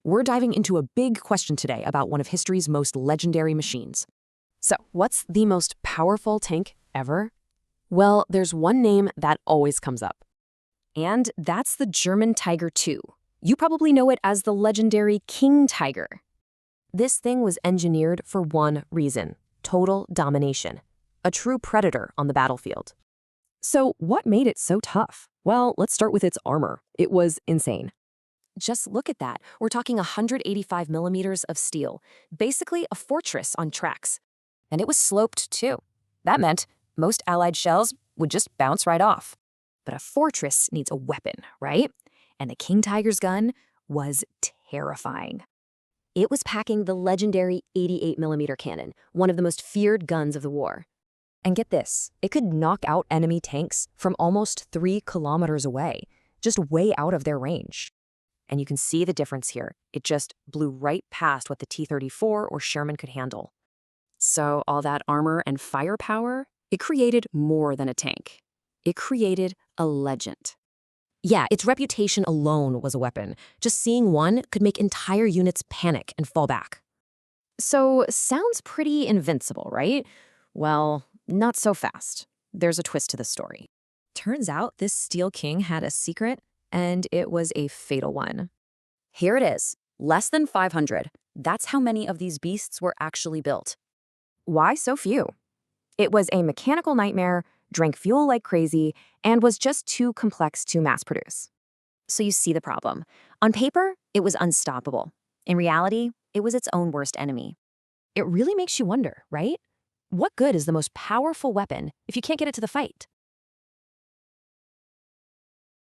We're diving into a big question today about one of history's most legendary machines. So, what's the most powerful tank ever? Well, there's one name that always comes up. And that's the German Tiger II. You probably know it as the legendary King Tiger. This thing was engineered for one reason: total domination. A true predator on the battlefield. So, what made it so tough? Well, let's start with its armor. It was insane. Just look at that. We're talking 185 millimeters of steel, basically a fortress on tracks. And it was sloped too. That meant most Allied shells would just bounce right off. But a fortress needs a weapon, right? And the King Tiger's gun was terrifying. It was packing the legendary 88 millimeter cannon, one of the most feared guns of the war. And get this, it could knock out enemy tanks from almost 3 kilometers away, just way out of their range. And you can see the difference here. It just blew right past what the T-34 or Sherman could handle. So all that armor and firepower, it created more than a tank. It created a legend. Yeah, its reputation alone was a weapon. Just seeing one could make entire units panic and fall back. So sounds pretty invincible, right? Well, not so fast. There's a twist to the story. Turns out this Steel King had a secret, and it was a fatal one. Here it is, less than 500. That's how many of these beasts were actually built. Why so few? It was a mechanical nightmare, drank fuel like crazy, and was just too complex to mass produce. So you see the problem. On paper, it was unstoppable. In reality, it was its own worst enemy. It really makes you wonder, right? What good is the most powerful weapon if you can't get it to the fight?